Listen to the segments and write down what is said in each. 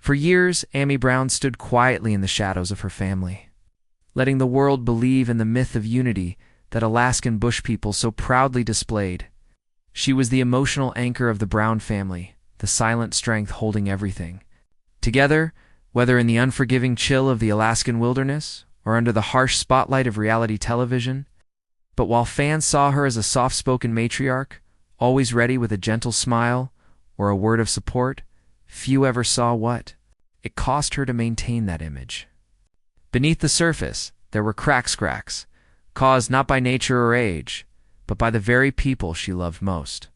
For years, Amy Brown stood quietly in the shadows of her family, letting the world believe in the myth of unity that Alaskan Bush People so proudly displayed. She was the emotional anchor of the Brown family, the silent strength holding everything together, whether in the unforgiving chill of the Alaskan wilderness or under the harsh spotlight of reality television. But while fans saw her as a soft-spoken matriarch, always ready with a gentle smile or a word of support, few ever saw what it cost her to maintain that image. Beneath the surface, there were cracks, caused not by nature or age, but by the very people she loved most.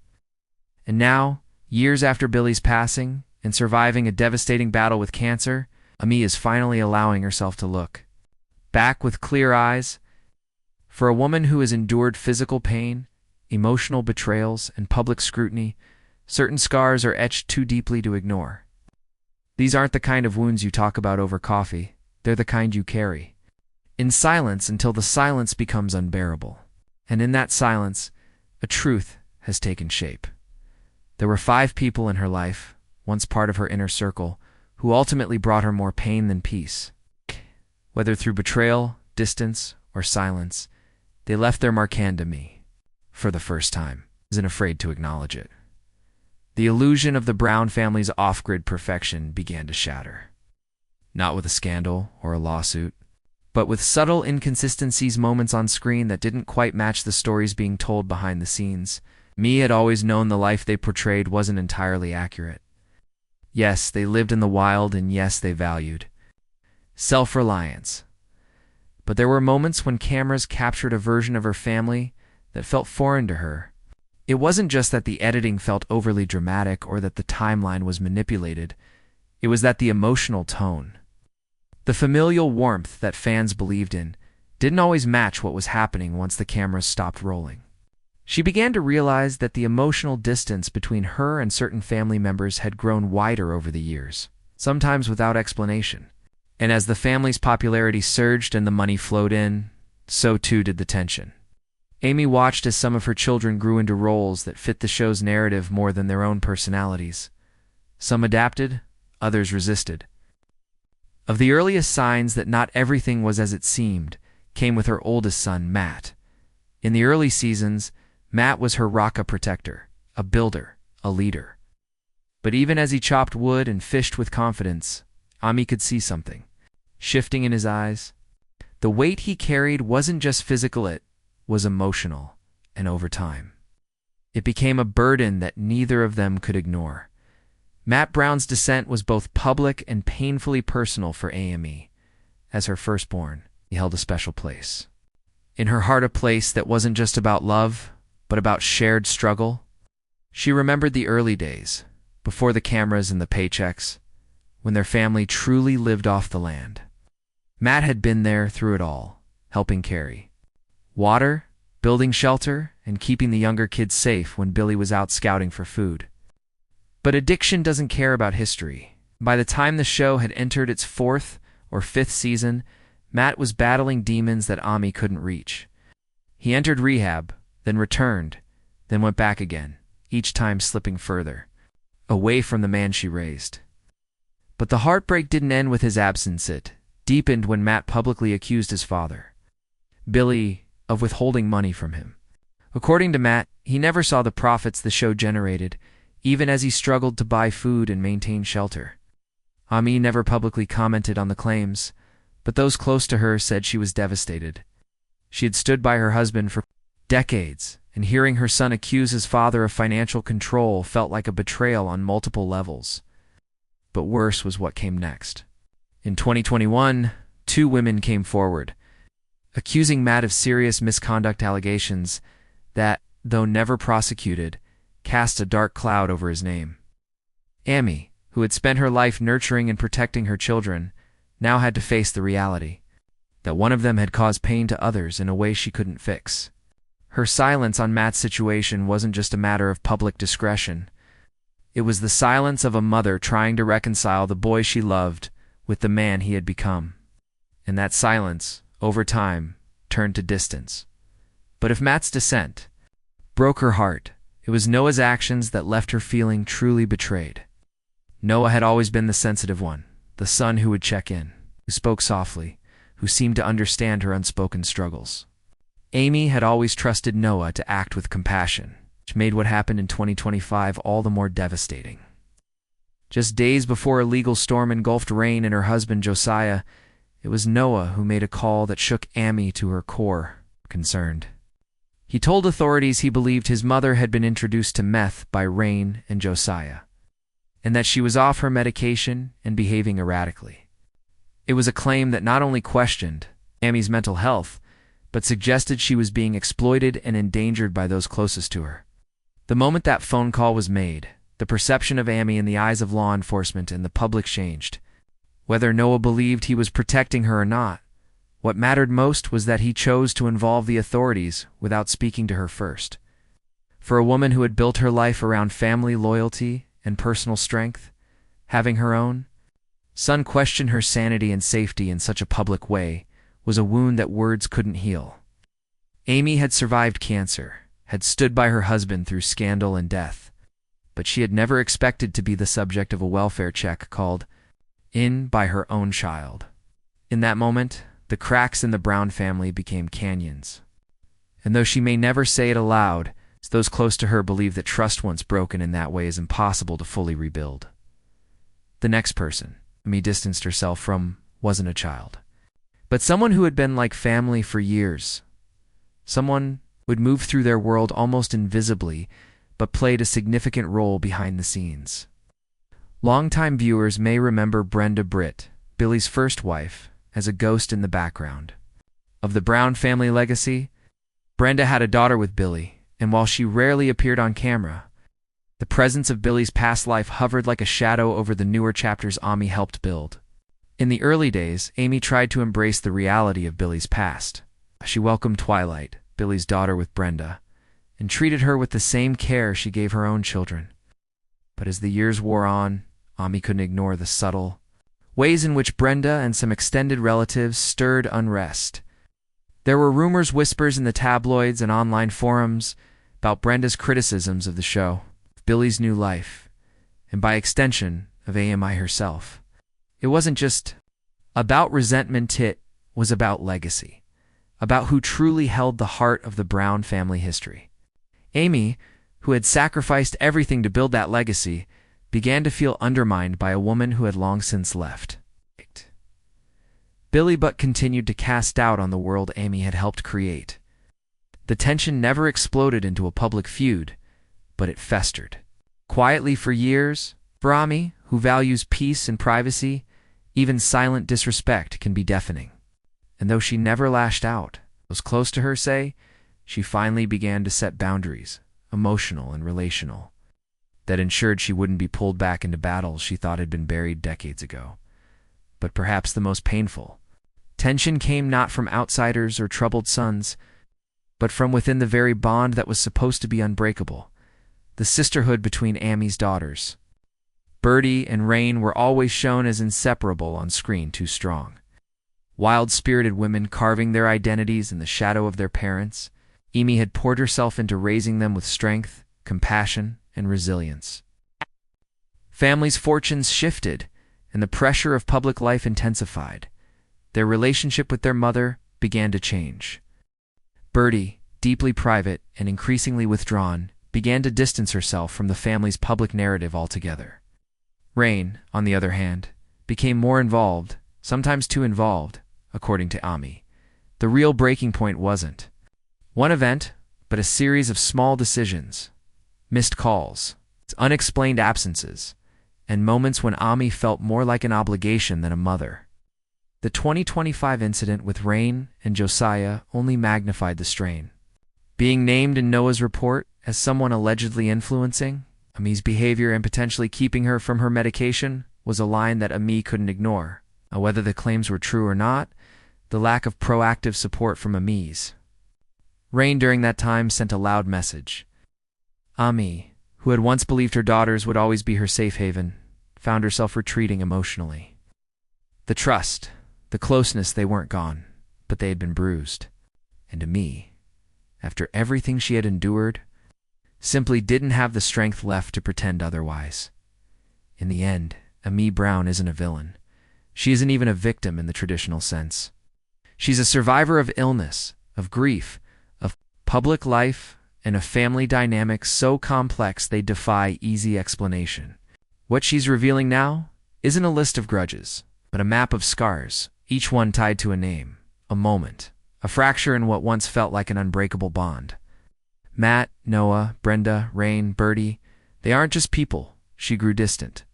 And now, years after Billy's passing, and surviving a devastating battle with cancer, Amy is finally allowing herself to look back with clear eyes. For a woman who has endured physical pain, emotional betrayals, and public scrutiny, certain scars are etched too deeply to ignore. These aren't the kind of wounds you talk about over coffee. They're the kind you carry in silence until the silence becomes unbearable. And in that silence, a truth has taken shape. There were 5 people in her life, once part of her inner circle, who ultimately brought her more pain than peace. Whether through betrayal, distance, or silence, they left their mark on me. For the first time, I wasn't afraid to acknowledge it. The illusion of the Brown family's off-grid perfection began to shatter. Not with a scandal or a lawsuit, but with subtle inconsistencies, moments on screen that didn't quite match the stories being told behind the scenes. Me had always known the life they portrayed wasn't entirely accurate. Yes, they lived in the wild, and yes, they valued self-reliance. But there were moments when cameras captured a version of her family that felt foreign to her. It wasn't just that the editing felt overly dramatic or that the timeline was manipulated. It was that the emotional tone, the familial warmth that fans believed in, didn't always match what was happening once the cameras stopped rolling. She began to realize that the emotional distance between her and certain family members had grown wider over the years, sometimes without explanation. And as the family's popularity surged and the money flowed in, so too did the tension. Amy watched as some of her children grew into roles that fit the show's narrative more than their own personalities. Some adapted, others resisted. Of the earliest signs that not everything was as it seemed came with her oldest son, Matt. In the early seasons, Matt was her rock protector, a builder, a leader. But even as he chopped wood and fished with confidence, Amy could see something shifting in his eyes. The weight he carried wasn't just physical, it was emotional, and over time, it became a burden that neither of them could ignore. Matt Brown's descent was both public and painfully personal for Amy. As her firstborn, he held a special place in her heart, a place that wasn't just about love, but about shared struggle. She remembered the early days, before the cameras and the paychecks, when their family truly lived off the land. Matt had been there through it all, helping carry water, building shelter, and keeping the younger kids safe when Billy was out scouting for food. But addiction doesn't care about history. By the time the show had entered its 4th or 5th season, Matt was battling demons that Amy couldn't reach. He entered rehab, then returned, then went back again, each time slipping further away from the man she raised. But the heartbreak didn't end with his absence. It deepened when Matt publicly accused his father, Billy, of withholding money from him. According to Matt, he never saw the profits the show generated, even as he struggled to buy food and maintain shelter. Amy never publicly commented on the claims, but those close to her said she was devastated. She had stood by her husband for decades, and hearing her son accuse his father of financial control felt like a betrayal on multiple levels. But worse was what came next. In 2021, 2 women came forward, accusing Matt of serious misconduct allegations that, though never prosecuted, cast a dark cloud over his name. Amy, who had spent her life nurturing and protecting her children, now had to face the reality that one of them had caused pain to others in a way she couldn't fix. Her silence on Matt's situation wasn't just a matter of public discretion. It was the silence of a mother trying to reconcile the boy she loved with the man he had become. And that silence, over time, turned to distance. But if Matt's descent broke her heart, it was Noah's actions that left her feeling truly betrayed. Noah had always been the sensitive one, the son who would check in, who spoke softly, who seemed to understand her unspoken struggles. Amy had always trusted Noah to act with compassion, which made what happened in 2025 all the more devastating. Just days before a legal storm engulfed Rain and her husband Josiah, it was Noah who made a call that shook Amy to her core, concerned. He told authorities he believed his mother had been introduced to meth by Rain and Josiah, and that she was off her medication and behaving erratically. It was a claim that not only questioned Amy's mental health, but suggested she was being exploited and endangered by those closest to her. The moment that phone call was made, the perception of Amy in the eyes of law enforcement and the public changed. Whether Noah believed he was protecting her or not, what mattered most was that he chose to involve the authorities without speaking to her first. For a woman who had built her life around family loyalty and personal strength, having her own son question her sanity and safety in such a public way was a wound that words couldn't heal. Amy had survived cancer, had stood by her husband through scandal and death, but she had never expected to be the subject of a welfare check called in by her own child. In that moment, the cracks in the Brown family became canyons. And though she may never say it aloud, those close to her believe that trust once broken in that way is impossible to fully rebuild. The next person Amy distanced herself from wasn't a child, but someone who had been like family for years. Someone who had moved through their world almost invisibly, but played a significant role behind the scenes. Longtime viewers may remember Brenda Britt, Billy's first wife, as a ghost in the background. Of the Brown family legacy, Brenda had a daughter with Billy, and while she rarely appeared on camera, the presence of Billy's past life hovered like a shadow over the newer chapters Amy helped build. In the early days, Amy tried to embrace the reality of Billy's past. She welcomed Twilight, Billy's daughter with Brenda, and treated her with the same care she gave her own children. But as the years wore on, Amy couldn't ignore the subtle ways in which Brenda and some extended relatives stirred unrest. There were rumors, whispers in the tabloids and online forums about Brenda's criticisms of the show, of Billy's new life, and by extension, of AMI herself. It wasn't just about resentment, it was about legacy, about who truly held the heart of the Brown family history. Amy, who had sacrificed everything to build that legacy, began to feel undermined by a woman who had long since left. Billy but continued to cast doubt on the world Amy had helped create. The tension never exploded into a public feud, but it festered. Quietly for years, for Amy, who values peace and privacy, even silent disrespect can be deafening. And though she never lashed out, those close to her say, she finally began to set boundaries, emotional and relational, that ensured she wouldn't be pulled back into battles she thought had been buried decades ago. But perhaps the most painful tension came not from outsiders or troubled sons, but from within the very bond that was supposed to be unbreakable, the sisterhood between Amy's daughters. Birdie and Rain were always shown as inseparable on screen, too strong. Wild-spirited women carving their identities in the shadow of their parents, Amy had poured herself into raising them with strength, compassion, and resilience. Families' fortunes shifted, and the pressure of public life intensified. Their relationship with their mother began to change. Birdie, deeply private and increasingly withdrawn, began to distance herself from the family's public narrative altogether. Rain, on the other hand, became more involved, sometimes too involved, according to Amy. The real breaking point wasn't one event, but a series of small decisions, missed calls, unexplained absences, and moments when Amy felt more like an obligation than a mother. The 2025 incident with Rain and Josiah only magnified the strain. Being named in Noah's report as someone allegedly influencing Amy's behavior and potentially keeping her from her medication was a line that Amy couldn't ignore. Whether the claims were true or not, the lack of proactive support from Amy's. Rain during that time sent a loud message. Amy, who had once believed her daughters would always be her safe haven, found herself retreating emotionally. The trust, the closeness, they weren't gone, but they had been bruised. And Amy, after everything she had endured, simply didn't have the strength left to pretend otherwise. In the end, Ami Brown isn't a villain. She isn't even a victim in the traditional sense. She's a survivor of illness, of grief, of public life, and of family dynamics so complex they defy easy explanation. What she's revealing now isn't a list of grudges, but a map of scars, each one tied to a name, a moment, a fracture in what once felt like an unbreakable bond. Matt, Noah, Brenda, Rain, Birdie, they aren't just people. She grew distant.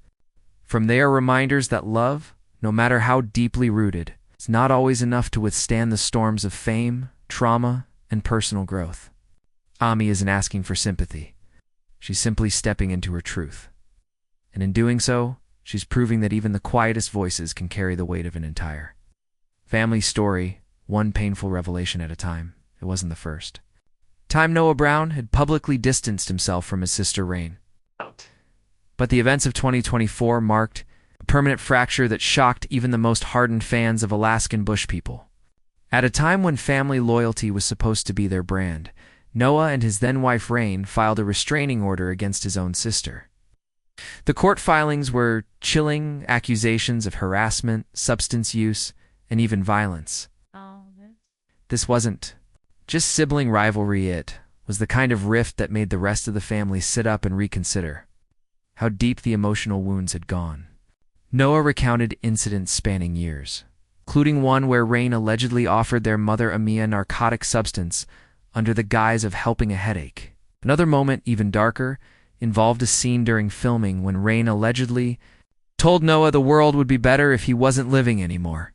From they are reminders that love, no matter how deeply rooted, is not always enough to withstand the storms of fame, trauma, and personal growth. Ami isn't asking for sympathy. She's simply stepping into her truth. And in doing so, she's proving that even the quietest voices can carry the weight of an entire family story, one painful revelation at a time. It wasn't the first time Noah Brown had publicly distanced himself from his sister Rain. But the events of 2024 marked a permanent fracture that shocked even the most hardened fans of Alaskan Bush People. At a time when family loyalty was supposed to be their brand, Noah and his then-wife Rain filed a restraining order against his own sister. The court filings were chilling accusations of harassment, substance use, and even violence. This wasn't just sibling rivalry, it was the kind of rift that made the rest of the family sit up and reconsider how deep the emotional wounds had gone. Noah recounted incidents spanning years, including one where Rain allegedly offered their mother Ami a narcotic substance under the guise of helping a headache. Another moment, even darker, involved a scene during filming when Rain allegedly told Noah the world would be better if he wasn't living anymore.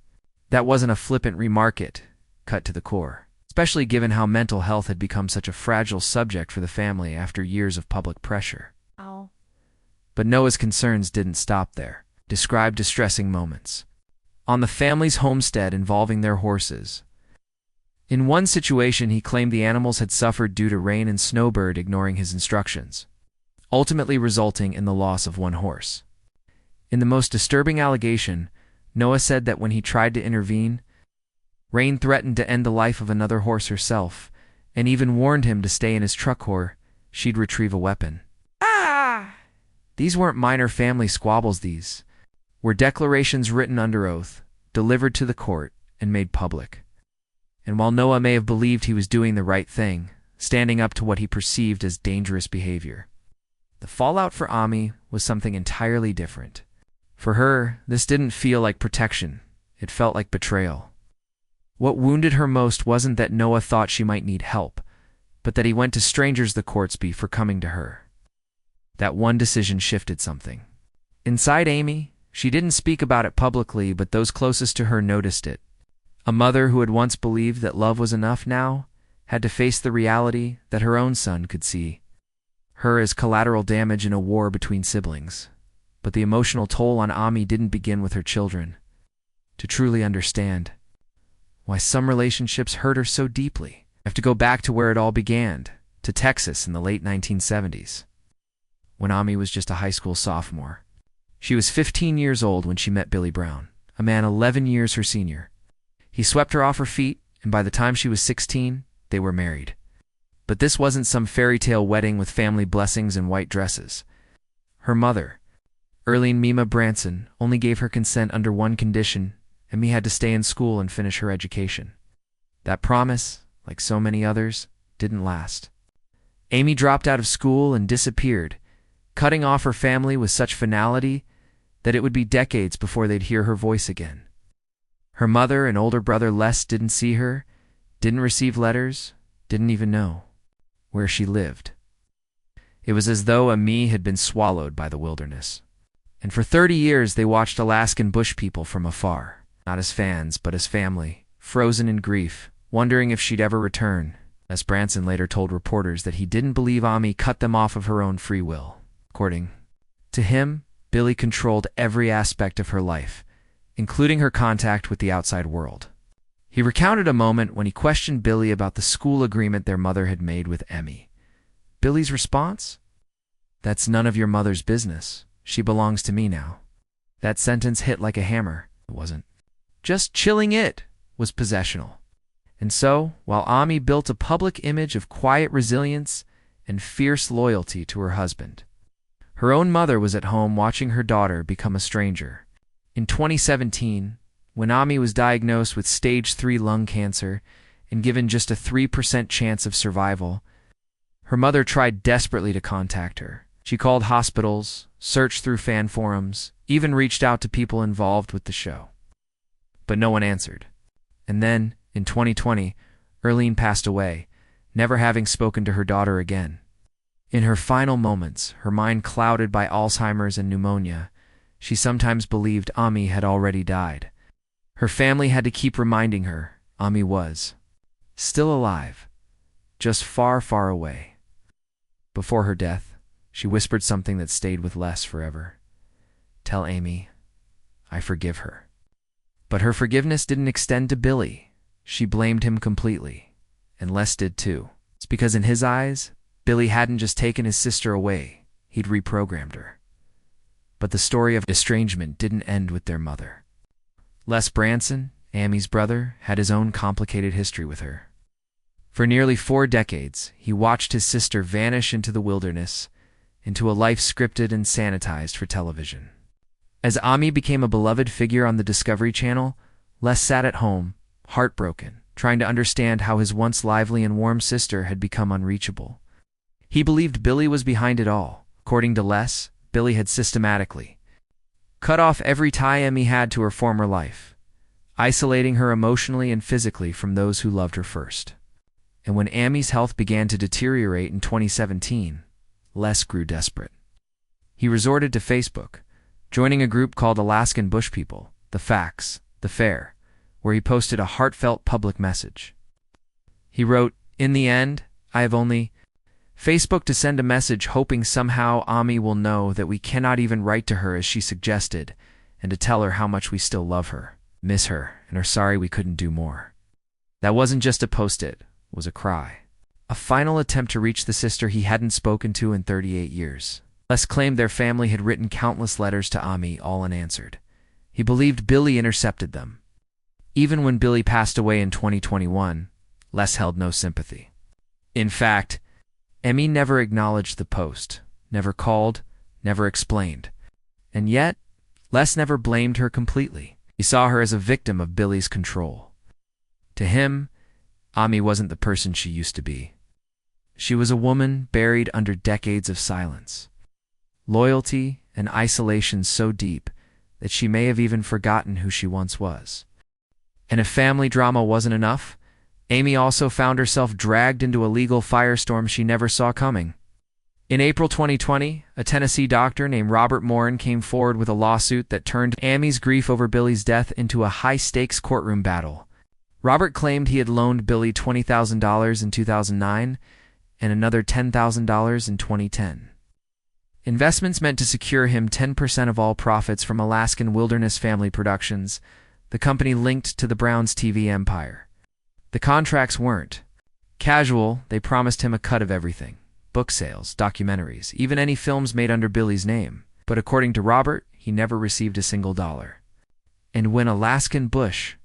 That wasn't a flippant remark, it cut to the core, especially given how mental health had become such a fragile subject for the family after years of public pressure. But Noah's concerns didn't stop there. Described distressing moments on the family's homestead involving their horses. In one situation, he claimed the animals had suffered due to Rain and Snowbird ignoring his instructions, ultimately resulting in the loss of one horse. In the most disturbing allegation, Noah said that when he tried to intervene, Rain threatened to end the life of another horse herself, and even warned him to stay in his truck or she'd retrieve a weapon. These weren't minor family squabbles, these were declarations written under oath, delivered to the court, and made public. And while Noah may have believed he was doing the right thing, standing up to what he perceived as dangerous behavior, the fallout for Ami was something entirely different. For her, this didn't feel like protection. It felt like betrayal. What wounded her most wasn't that Noah thought she might need help, but that he went to strangers the courts be for coming to her. That one decision shifted something. Inside Amy, she didn't speak about it publicly, but those closest to her noticed it. A mother who had once believed that love was enough now had to face the reality that her own son could see her as collateral damage in a war between siblings. But the emotional toll on Ami didn't begin with her children. To truly understand why some relationships hurt her so deeply, I have to go back to where it all began, to Texas in the late 1970s. When Ami was just a high school sophomore. She was 15 years old when she met Billy Brown, a man 11 years her senior. He swept her off her feet, and by the time she was 16, they were married. But this wasn't some fairy tale wedding with family blessings and white dresses. Her mother, Erlene Mima Branson, only gave her consent under one condition, and Amy had to stay in school and finish her education. That promise, like so many others, didn't last. Amy dropped out of school and disappeared, cutting off her family with such finality that it would be decades before they'd hear her voice again. Her mother and older brother Les didn't see her, didn't receive letters, didn't even know where she lived. It was as though Ami had been swallowed by the wilderness. And for 30 years they watched Alaskan Bush People from afar, not as fans but as family, frozen in grief, wondering if she'd ever return. Les Branson later told reporters that he didn't believe Ami cut them off of her own free will. According to him, Billy controlled every aspect of her life, including her contact with the outside world. He recounted a moment when he questioned Billy about the school agreement their mother had made with Emmy. Billy's response? "That's none of your mother's business. She belongs to me now." That sentence hit like a hammer. It wasn't just chilling, it was possessional. And so, while Ami built a public image of quiet resilience and fierce loyalty to her husband, Her own mother was at home watching her daughter become a stranger. In 2017, when Ami was diagnosed with stage 3 lung cancer and given just a 3% chance of survival, her mother tried desperately to contact her. She called hospitals, searched through fan forums, even reached out to people involved with the show. But no one answered. And then, in 2020, Erlene passed away, never having spoken to her daughter again. In her final moments, her mind clouded by Alzheimer's and pneumonia, she sometimes believed Ami had already died. Her family had to keep reminding her Ami was still alive, just far, far away. Before her death, she whispered something that stayed with Les forever. "Tell Amy, I forgive her." But her forgiveness didn't extend to Billy. She blamed him completely, and Les did too. It's because in his eyes, Billy hadn't just taken his sister away, he'd reprogrammed her. But the story of estrangement didn't end with their mother. Les Branson, Amy's brother, had his own complicated history with her. For nearly 4 decades, he watched his sister vanish into the wilderness, into a life scripted and sanitized for television. As Ami became a beloved figure on the Discovery Channel, Les sat at home, heartbroken, trying to understand how his once lively and warm sister had become unreachable. He believed Billy was behind it all. According to Les, Billy had systematically cut off every tie Amy had to her former life, isolating her emotionally and physically from those who loved her first. And when Amy's health began to deteriorate in 2017, Les grew desperate. He resorted to Facebook, joining a group called Alaskan Bush People, the Facts, the Fair, where he posted a heartfelt public message. He wrote, "In the end, I have only Facebook to send a message hoping somehow Ami will know that we cannot even write to her as she suggested, and to tell her how much we still love her, miss her, and are sorry we couldn't do more." That wasn't just a post-it, it was a cry. A final attempt to reach the sister he hadn't spoken to in 38 years. Les claimed their family had written countless letters to Ami, all unanswered. He believed Billy intercepted them. Even when Billy passed away in 2021, Les held no sympathy. In fact, Amy never acknowledged the post, never called, never explained. And yet, Les never blamed her completely. He saw her as a victim of Billy's control. To him, Ami wasn't the person she used to be. She was a woman buried under decades of silence, loyalty and isolation so deep that she may have even forgotten who she once was. And if family drama wasn't enough, Amy also found herself dragged into a legal firestorm she never saw coming. In April 2020, a Tennessee doctor named Robert Morin came forward with a lawsuit that turned Amy's grief over Billy's death into a high-stakes courtroom battle. Robert claimed he had loaned Billy $20,000 in 2009 and another $10,000 in 2010. Investments meant to secure him 10% of all profits from Alaskan Wilderness Family Productions, the company linked to the Browns' TV empire. The contracts weren't casual. They promised him a cut of everything: book sales, documentaries, even any films made under Billy's name. But according to Robert, he never received a single dollar. And when Alaskan Bush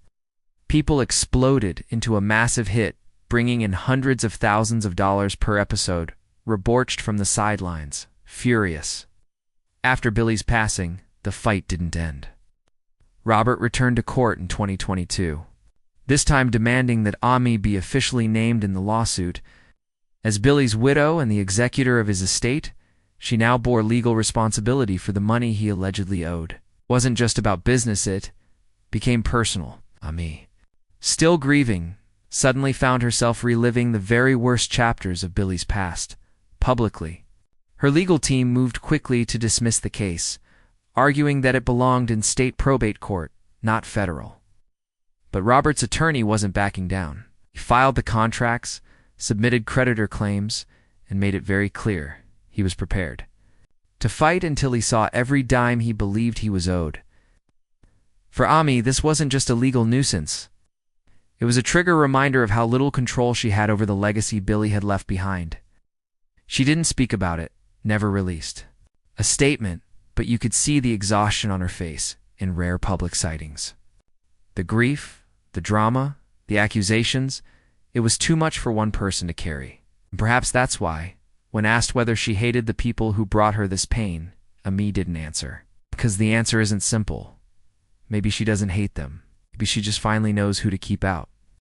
People exploded into a massive hit, bringing in hundreds of thousands of dollars per episode, Reborched from the sidelines, furious. After Billy's passing, the fight didn't end. Robert returned to court in 2022, this time demanding that Ami be officially named in the lawsuit. As Billy's widow and the executor of his estate, she now bore legal responsibility for the money he allegedly owed. It wasn't just about business, it became personal. Ami, still grieving, suddenly found herself reliving the very worst chapters of Billy's past, publicly. Her legal team moved quickly to dismiss the case, arguing that it belonged in state probate court, not federal. But Robert's attorney wasn't backing down. He filed the contracts, submitted creditor claims, and made it very clear he was prepared to fight until he saw every dime he believed he was owed. For Ami, this wasn't just a legal nuisance. It was a trigger reminder of how little control she had over the legacy Billy had left behind. She didn't speak about it, never released a statement, but you could see the exhaustion on her face in rare public sightings. The grief, the drama, the accusations, it was too much for one person to carry. And perhaps that's why, When asked whether she hated the people who brought her this pain, Ami didn't answer. Because the answer isn't simple. Maybe she doesn't hate them. Maybe she just finally knows who to keep out.